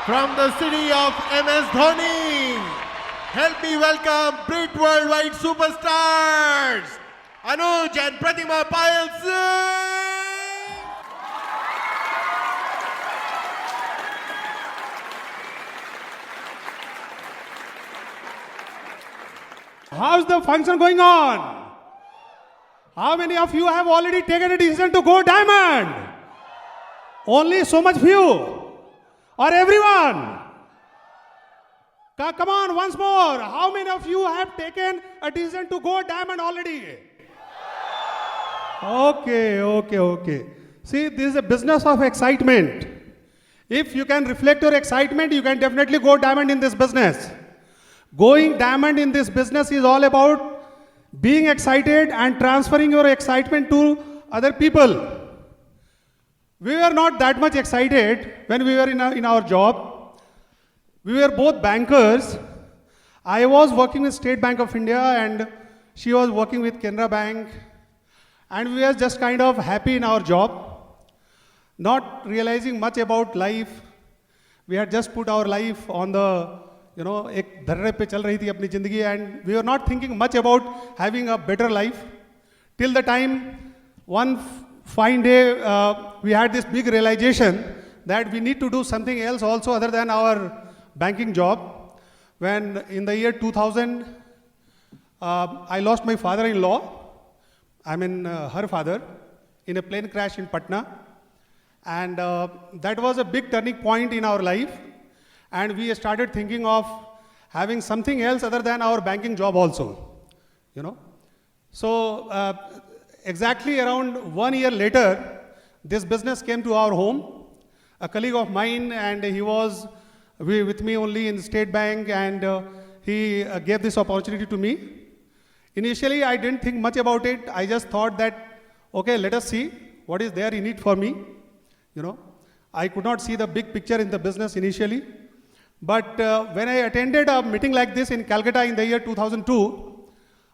From the city of MS Dhoni, help me welcome Brit Worldwide Superstars, Anuj and Pratima Payal Singh. How's the function going on? How many of you have already taken a decision to go diamond? Only so much few. Or everyone? Come on, once more. How many of you have taken a decision to go diamond already? Okay. See, this is a business of excitement. If you can reflect your excitement, you can definitely go diamond in this business. Going diamond in this business is all about being excited and transferring your excitement to other people. We were not that much excited when we were in our job. We were both bankers. I was working with State Bank of India and she was working with Canara Bank. And we were just kind of happy in our job, not realizing much about life. We had just put our life on the, एक धर्रे पे चल रही थी अपनी जिंदगी, and we were not thinking much about having a better life. Till the time, one fine day, we had this big realization that we need to do something else also other than our banking job. When in the year 2000, I lost my father-in-law, her father, in a plane crash in Patna. And that was a big turning point in our life. And we started thinking of having something else other than our banking job also, So exactly around 1 year later, this business came to our home. A colleague of mine, and he was with me only in State Bank, and he gave this opportunity to me. Initially, I didn't think much about it. I just thought that, okay, let us see what is there in it for me. I could not see the big picture in the business initially. But when I attended a meeting like this in Calcutta in the year 2002,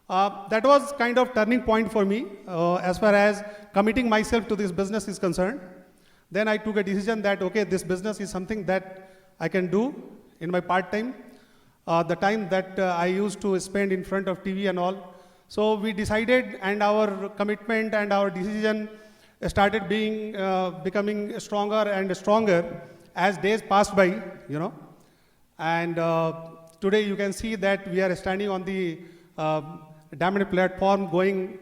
that was kind of turning point for me as far as committing myself to this business is concerned. Then I took a decision that, okay, this business is something that I can do in my part-time, the time that I used to spend in front of TV and all. So we decided, and our commitment and our decision started becoming stronger and stronger as days passed by, And today you can see that we are standing on the diamond platform, going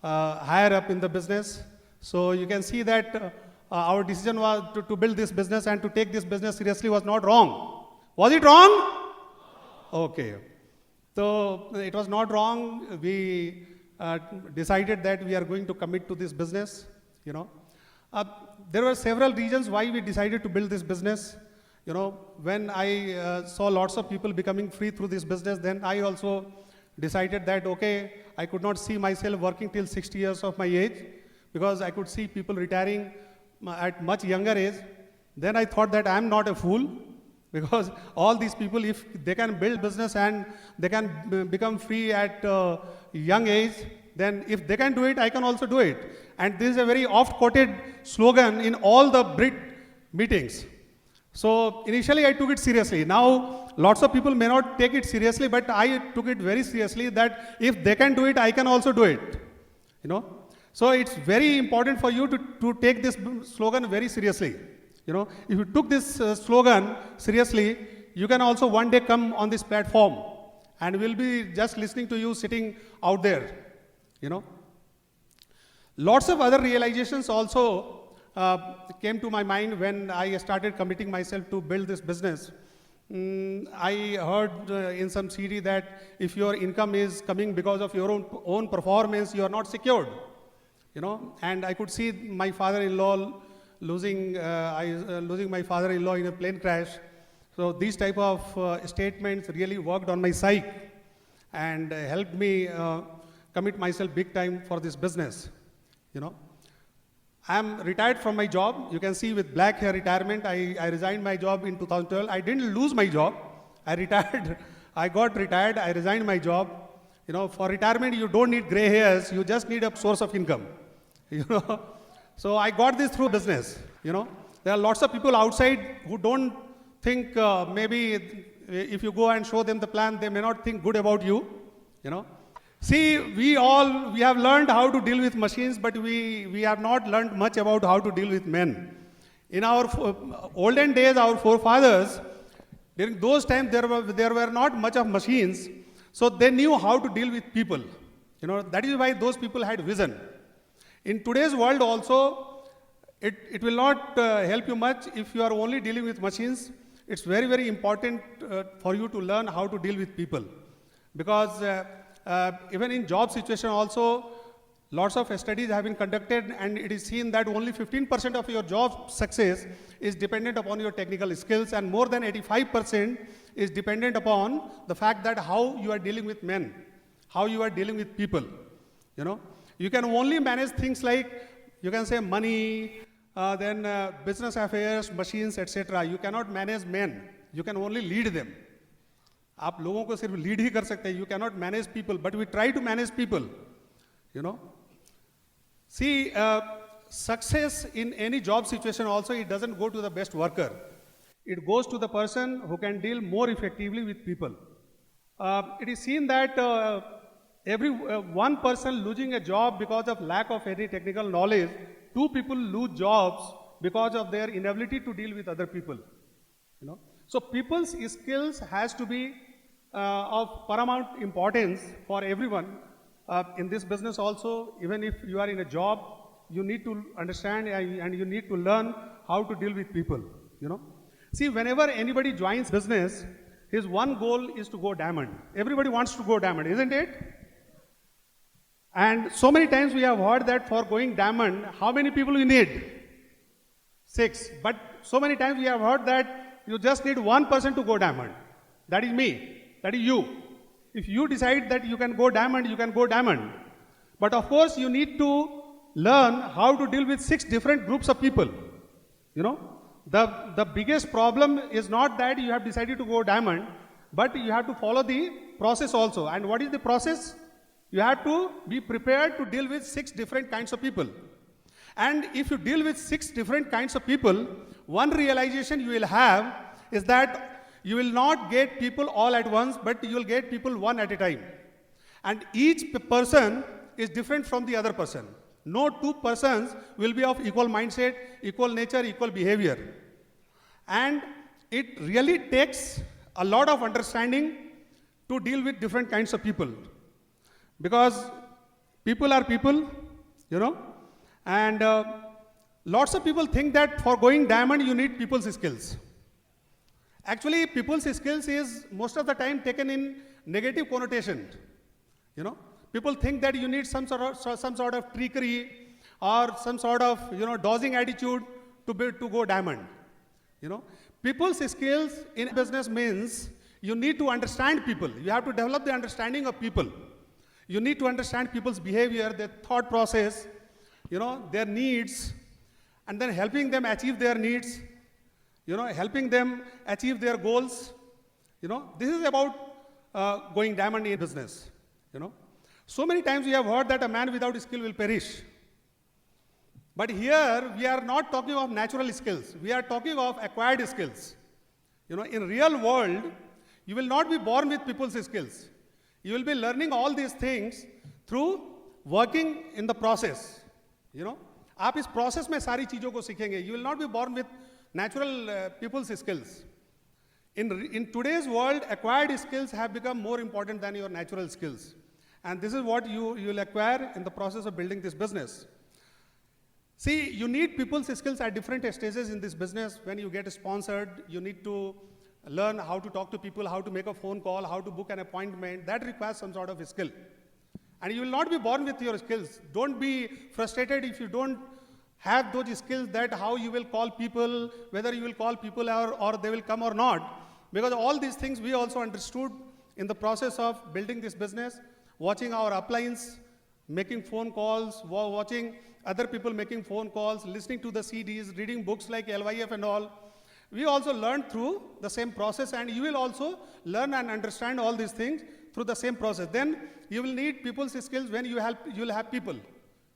higher up in the business. So you can see that our decision was to build this business and to take this business seriously was not wrong. Was it wrong? Okay. So it was not wrong. We decided that we are going to commit to this business, There were several reasons why we decided to build this business. When I saw lots of people becoming free through this business, then I also decided that, okay, I could not see myself working till 60 years of my age, because I could see people retiring at much younger age. Then I thought that I'm not a fool, because all these people, if they can build business and they can become free at young age, then if they can do it, I can also do it. And this is a very oft-quoted slogan in all the Brit meetings. So initially I took it seriously. Now lots of people may not take it seriously, but I took it very seriously that if they can do it, I can also do it. So it's very important for you to take this slogan very seriously. If you took this slogan seriously, you can also one day come on this platform and we'll be just listening to you sitting out there. Lots of other realizations also came to my mind when I started committing myself to build this business. I heard in some CD that if your income is coming because of your own performance, you are not secured. And I could see my father-in-law losing my father-in-law in a plane crash. So these type of statements really worked on my psyche and helped me commit myself big time for this business. I'm retired from my job. You can see with black hair retirement. I resigned my job in 2012. I didn't lose my job. I retired. I got retired. I resigned my job. For retirement, you don't need gray hairs. You just need a source of income. So I got this through business. There are lots of people outside who don't think maybe if you go and show them the plan, they may not think good about you, you know. See, we have learned how to deal with machines, but we have not learned much about how to deal with men. In our olden days, our forefathers, during those times, there were not much of machines, so they knew how to deal with people. You know, that is why those people had vision. In today's world also, it will not help you much if you are only dealing with machines. It's very, very important for you to learn how to deal with people. Because even in job situation also, lots of studies have been conducted, and it is seen that only 15% of your job success is dependent upon your technical skills, and more than 85% is dependent upon the fact that how you are dealing with men, how you are dealing with people. You know, you can only manage things like, you can say money, then business affairs, machines, etc. You cannot manage men. You can only lead them. आप लोगों को सिर्फ lead ही कर सकते हैं. You cannot manage people, but we try to manage people. You know. See, success in any job situation also, it doesn't go to the best worker. It goes to the person who can deal more effectively with people. It is seen that every one person losing a job because of lack of any technical knowledge, two people lose jobs because of their inability to deal with other people. You know, so people's skills has to be of paramount importance for everyone. In this business also, even if you are in a job, you need to understand and you need to learn how to deal with people. You know, see, whenever anybody joins business, his one goal is to go diamond. Everybody wants to go diamond, isn't it? And so many times we have heard that for going diamond, how many people you need? 6. But so many times we have heard that you just need one person to go diamond. That is me. That is you. If you decide that you can go diamond, you can go diamond. But of course, you need to learn how to deal with 6 different groups of people. You know, the biggest problem is not that you have decided to go diamond, but you have to follow the process also. And what is the process? You have to be prepared to deal with 6 different kinds of people. And if you deal with 6 different kinds of people, one realization you will have is that you will not get people all at once, but you will get people one at a time. And each person is different from the other person. No two persons will be of equal mindset, equal nature, equal behavior. And it really takes a lot of understanding to deal with different kinds of people. Because people are people, you know, and lots of people think that for going diamond you need people's skills. Actually, people's skills is most of the time taken in negative connotation. You know, people think that you need some sort of trickery or some sort of, you know, dodging attitude to go diamond. You know, people's skills in business means you need to understand people. You have to develop the understanding of people. You need to understand people's behavior, their thought process, you know, their needs, and then helping them achieve their needs, you know, helping them achieve their goals. You know, this is about going diamond in business. You know, so many times we have heard that a man without skill will perish. But here we are not talking of natural skills. We are talking of acquired skills. You know, in real world, you will not be born with people's skills. You will be learning all these things through working in the process. You know, आप इस process में सारी चीजों को सीखेंगे. You will not be born with natural people's skills. In today's world, acquired skills have become more important than your natural skills. And this is what you will acquire in the process of building this business. See, you need people's skills at different stages in this business. When you get sponsored, you need to learn how to talk to people, how to make a phone call, how to book an appointment. That requires some sort of skill. And you will not be born with your skills. Don't be frustrated if you don't have those skills, that how you will call people, whether you will call people or they will come or not. Because all these things we also understood in the process of building this business, watching our uplines, making phone calls, watching other people making phone calls, listening to the CDs, reading books like LYF and all. We also learned through the same process, and you will also learn and understand all these things through the same process. Then you will need people's skills when you will have people.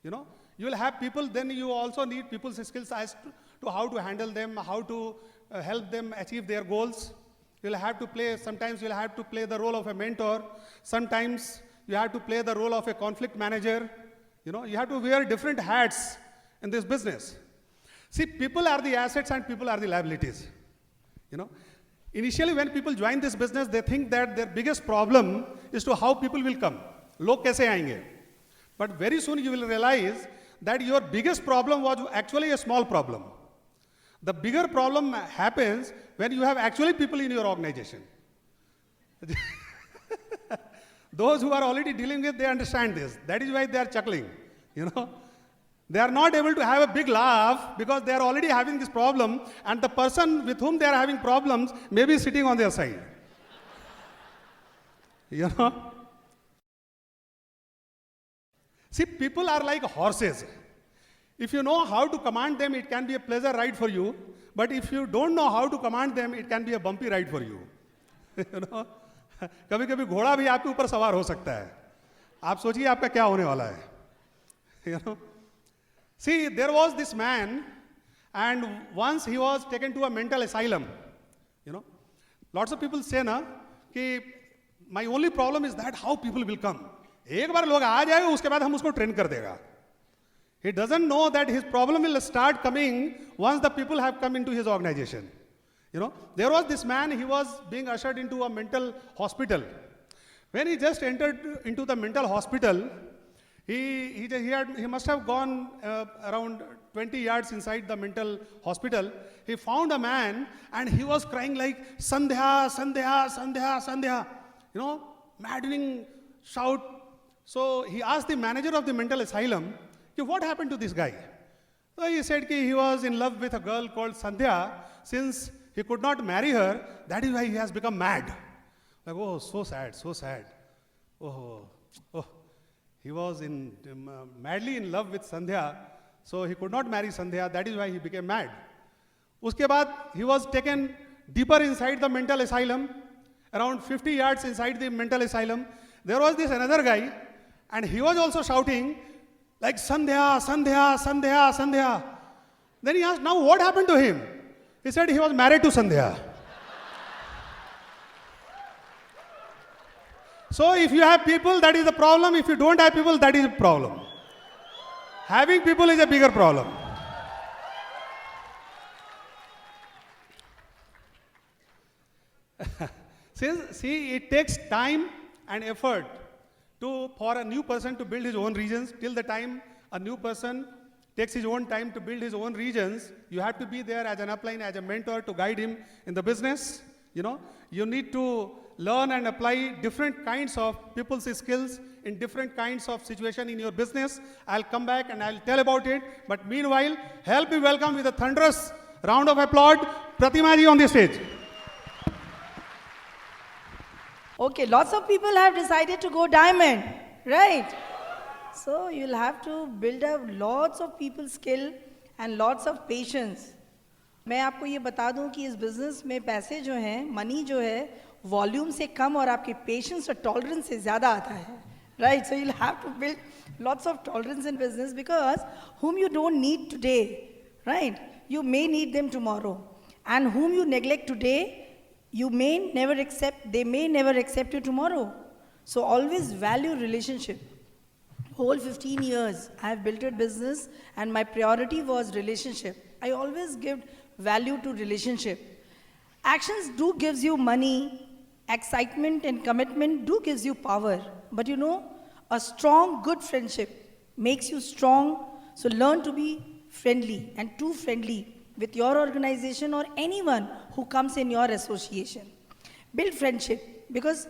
You know, you will have people, then you also need people's skills as to how to handle them, how to help them achieve their goals. You'll have to play, sometimes you'll have to play the role of a mentor. Sometimes you have to play the role of a conflict manager. You know, you have to wear different hats in this business. See, people are the assets and people are the liabilities. You know, initially when people join this business, they think that their biggest problem is to how people will come. Log kaise aayenge? But very soon you will realize that your biggest problem was actually a small problem. The bigger problem happens when you have actually people in your organization. Those who are already dealing with, they understand this. That is why they are chuckling, you know. They are not able to have a big laugh because they are already having this problem, and the person with whom they are having problems may be sitting on their side. You know. See, people are like horses. If you know how to command them, it can be a pleasure ride for you. But if you don't know how to command them, it can be a bumpy ride for you. You know? कभी-कभी घोड़ा भी आपके ऊपर सवार हो सकता है. आप सोचिए आपका क्या होने वाला है. You know? See, there was this man, and once he was taken to a mental asylum. You know, lots of people say na कि my only problem is that how people will come. एक बार लोग आ जाएगा, उसके बाद हम उसको train कर देगा. He doesn't know that his problem will start coming once the people have come into his organization. You know, there was this man, he was being ushered into a mental hospital. When he just entered into the mental hospital, he must have gone around 20 yards inside the mental hospital. He found a man and he was crying like, Sandhya, Sandhya, Sandhya, Sandhya. You know, maddening shout. So he asked the manager of the mental asylum, what happened to this guy? So he said he was in love with a girl called Sandhya. Since he could not marry her, that is why he has become mad. Like, oh, so sad, so sad. Oh. He was madly in love with Sandhya, so he could not marry Sandhya. That is why he became mad. Uske baad, he was taken deeper inside the mental asylum, around 50 yards inside the mental asylum. There was this another guy, and he was also shouting, like, Sandhya, Sandhya, Sandhya, Sandhya. Then he asked, now what happened to him? He said he was married to Sandhya. So if you have people, that is the problem. If you don't have people, that is a problem. Having people is a bigger problem. See, it takes time and effort for a new person to build his own regions. Till the time a new person takes his own time to build his own regions, you have to be there as an upline, as a mentor to guide him in the business. You know, you need to learn and apply different kinds of people's skills in different kinds of situation in your business. I'll come back and I'll tell about it. But meanwhile, help me welcome with a thunderous round of applause, Pratima ji on the stage. Okay, lots of people have decided to go diamond, right? So you'll have to build up lots of people skill and lots of patience. मैं आपको ये बता दूं कि इस business में पैसे जो हैं, मनी जो है, वॉल्यूम से कम और आपके पेशेंस और टॉलरेंस से ज़्यादा आता है, right? So you'll have to build lots of tolerance in business because whom you don't need today, right? You may need them tomorrow, and whom you neglect today, you may never accept. They may never accept you tomorrow. So always value relationship. Whole 15 years, I have built a business, and my priority was relationship. I always give value to relationship. Actions do gives you money, excitement and commitment do gives you power. But you know, a strong, good friendship makes you strong. So learn to be friendly and too friendly with your organization or anyone who comes in your association. Build friendship because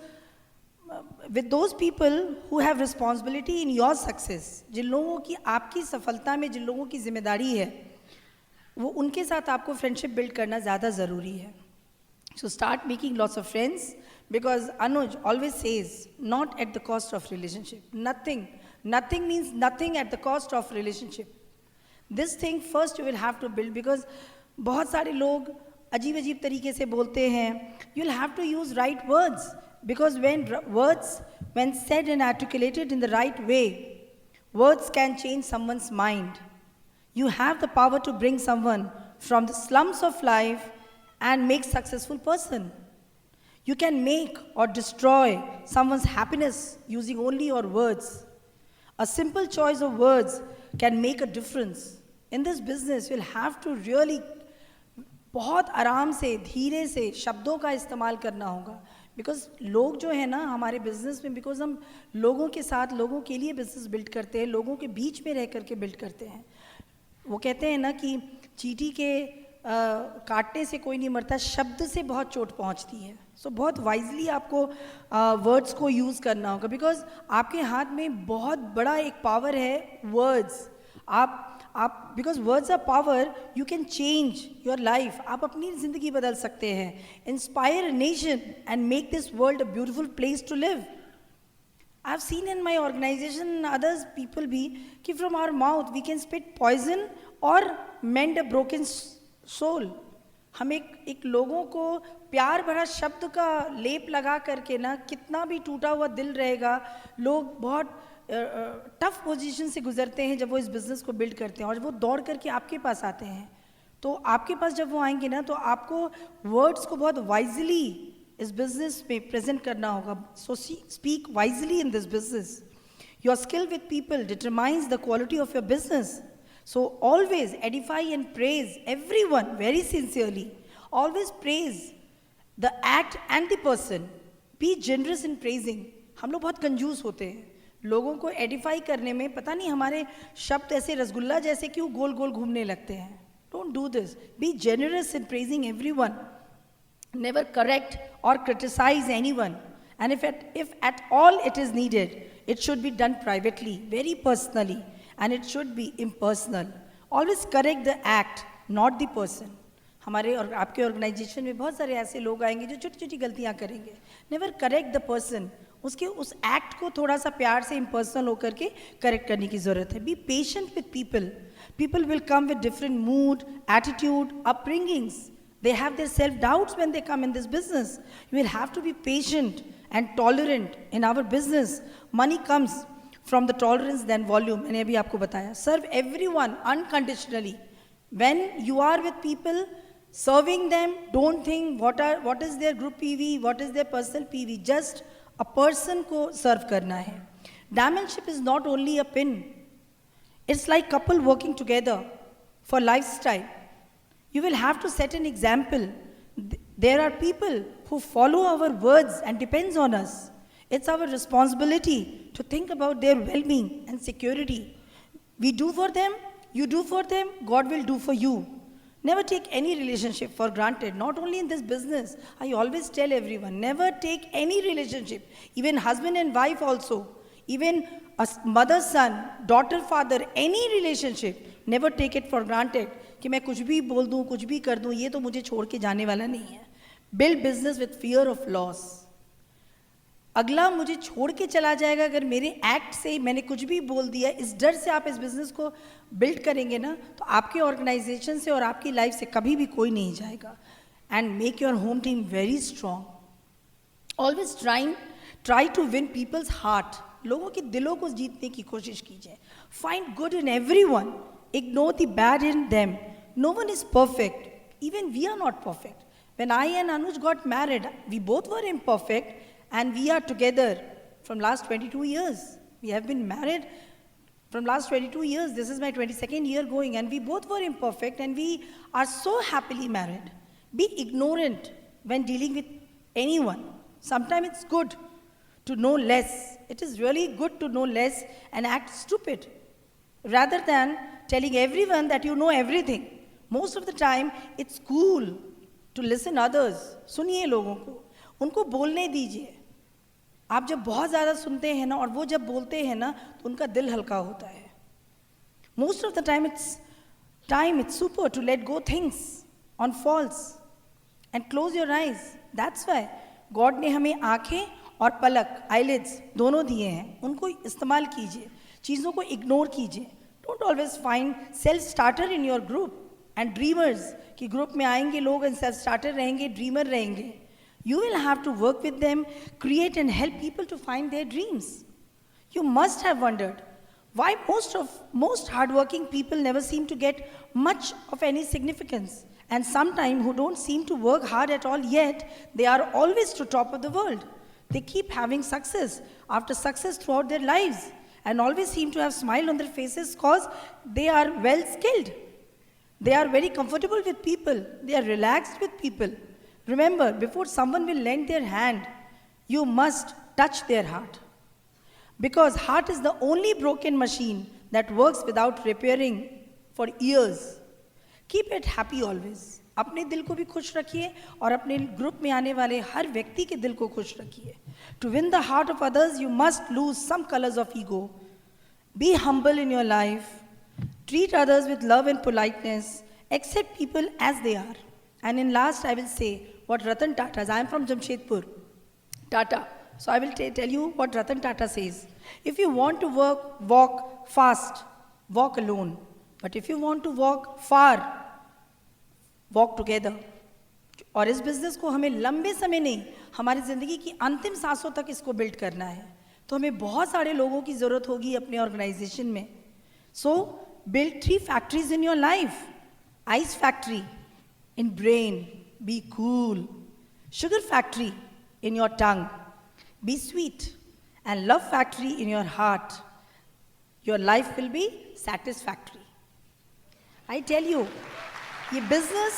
with those people who have responsibility in your success, जिन लोगों की आपकी सफलता में जिन लोगों की जिम्मेदारी है, वो उनके साथ आपको friendship build करना ज़्यादा ज़रूरी है. So start making lots of friends because Anuj always says, not at the cost of relationship. Nothing means nothing at the cost of relationship. This thing first you will have to build because बहुत सारे लोग अजीब-अजीब तरीके से बोलते हैं. You'll have to use right words because when said and articulated in the right way, words can change someone's mind. You have the power to bring someone from the slums of life and make successful person. You can make or destroy someone's happiness using only your words. A simple choice of words can make a difference. In this business, you'll have to really बहुत आराम से धीरे से शब्दों का इस्तेमाल करना होगा. बिकॉज लोग जो है ना हमारे बिजनेस में, बिकॉज हम लोगों के साथ लोगों के लिए बिजनेस बिल्ड करते हैं, लोगों के बीच में रह करके बिल्ड करते हैं. वो कहते हैं ना कि चींटी के काटने से कोई नहीं मरता, शब्द से बहुत चोट पहुंचती है. सो बहुत वाइजली आपको वर्ड्स को यूज़ करना होगा, बिकॉज आपके हाथ में बहुत बड़ा एक पावर है वर्ड्स. आप because words are power, you can change your life. आप अपनी ज़िंदगी बदल सकते हैं, inspire a nation and make this world a beautiful place to live. I have seen in my organisation others people भी कि from our mouth we can spit poison और mend a broken soul. हम एक लोगों को प्यार भरा शब्द का लेप लगा करके ना, कितना भी टूटा हुआ दिल रहेगा, लोग बहुत टफ पोजीशन से गुजरते हैं जब वो इस बिज़नेस को बिल्ड करते हैं, और वो दौड़ करके आपके पास आते हैं. तो आपके पास जब वो आएंगे ना, तो आपको वर्ड्स को बहुत वाइजली इस बिज़नेस में प्रेजेंट करना होगा. So speak wisely in this business. Your skill with people determines the quality of your business. So always edify and praise everyone very sincerely. Always praise the act and the person. Be generous in praising. हम लोग बहुत कंजूस होते हैं. लोगों को Edify करने में पता नहीं हमारे शब्द ऐसे रसगुल्ला जैसे क्यों गोल गोल घूमने लगते हैं. Don't do this. Be generous in praising everyone. Never correct or criticize anyone. And if at all it is needed, it should be done privately, very personally. And it should be impersonal. Always correct the act, not the person. हमारे और आपके organisation में बहुत सारे ऐसे लोग आएंगे जो छोटी छोटी गलतियाँ करेंगे. Never correct the person. उसके उस एक्ट को थोड़ा सा प्यार से इम्पर्सनल होकर के करेक्ट करने की ज़रूरत है. Be patient with people. People will come with different mood, attitude, upbringings. They have their self-doubts when they come in this business. You will have to be patient and tolerant in our business. Money comes from the tolerance than volume. मैंने अभी आपको बताया. Serve everyone unconditionally. When you are with people, serving them, don't think what is their group PV, what is their personal PV. Just a person को serve करना है. Diamondship is not only a pin. It's like couple working together for lifestyle. You will have to set an example. There are people who follow our words and depends on us. It's our responsibility to think about their well-being and security. We do for them, you do for them, God will do for you. Never take any relationship for granted, not only in this business. I always tell everyone, never take any relationship, even husband and wife also, even a mother, son, daughter, father, any relationship, never take it for granted. कि मैं कुछ भी बोल दूँ, कुछ भी कर दूँ, ये तो मुझे छोड़ के जाने वाला नहीं है. Build business with fear of loss. अगला मुझे छोड़ के चला जाएगा अगर मेरे एक्ट से मैंने कुछ भी बोल दिया, इस डर से आप इस बिजनेस को बिल्ड करेंगे ना, तो आपके ऑर्गेनाइजेशन से और आपकी लाइफ से कभी भी कोई नहीं जाएगा. And make your home team very strong. Always try to win people's heart. लोगों के दिलों को जीतने की कोशिश कीजिए. Find good in everyone. Ignore the bad in them. No one is perfect. Even we are not perfect. When I and Anuj got married, we both were imperfect, and we are together from last 22 years. We have been married from last 22 years. This is my 22nd year going, and we both were imperfect, and we are so happily married. Be ignorant when dealing with anyone. Sometimes it's good to know less. It is really good to know less and act stupid, rather than telling everyone that you know everything. Most of the time, it's cool to listen others. सुनिए लोगों को, उनको बोलने दीजिए. आप जब बहुत ज़्यादा सुनते हैं ना, और वो जब बोलते हैं ना, तो उनका दिल हल्का होता है. Most of the time, it's super to let go things on faults and close your eyes. That's why God ने हमें आँखें और पलक, eyelids दोनों दिए हैं. उनको इस्तेमाल कीजिए. चीज़ों को इग्नोर कीजिए. Don't always find self-starter in your group and dreamers. कि ग्रुप में आएंगे लोग and self-starter रहेंगे, dreamer रहेंगे. You will have to work with them, create and help people to find their dreams. You must have wondered why most hardworking people never seem to get much of any significance and sometimes who don't seem to work hard at all, yet they are always to top of the world. They keep having success after success throughout their lives and always seem to have smile on their faces because they are well skilled. They are very comfortable with people. They are relaxed with people. Remember, before someone will lend their hand, you must touch their heart. Because heart is the only broken machine that works without repairing for years. Keep it happy always. अपने दिल को भी खुश रखिए और अपने group में आने वाले हर व्यक्ति के दिल को खुश रखिए. To win the heart of others, you must lose some colors of ego. Be humble in your life. Treat others with love and politeness. Accept people as they are. And in last, I will say what Ratan Tata, I am from Jamshedpur, Tata. So I will tell you what Ratan Tata says. If you want to walk fast, walk alone. But if you want to walk far, walk together. और इस business को हमें लंबे समय नहीं, हमारी ज़िंदगी की अंतिम सांसों तक इसको बिल्ड करना है. तो हमें बहुत सारे लोगों की ज़रूरत होगी अपने ऑर्गेनाइजेशन में. So build 3 factories in your life. Ice factory in brain, be cool. Sugar factory in your tongue, be sweet. And love factory in your heart. Your life will be satisfactory. I tell you, ये business,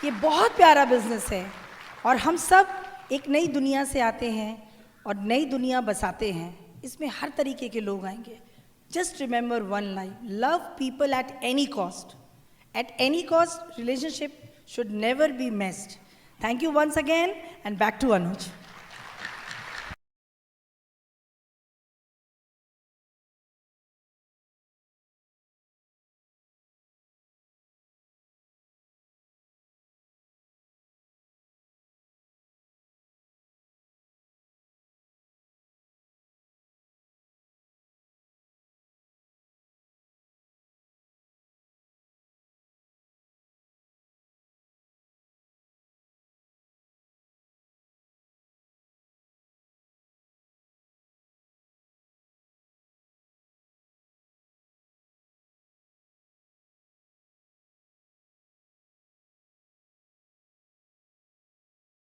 ये बहुत प्यारा business है और हम सब एक नई दुनिया से आते हैं और नई दुनिया बसाते हैं. इसमें हर तरीके के लोग आएंगे. Just remember one line, love people at any cost. At any cost, relationship should never be messed. Thank you once again and back to Anuj.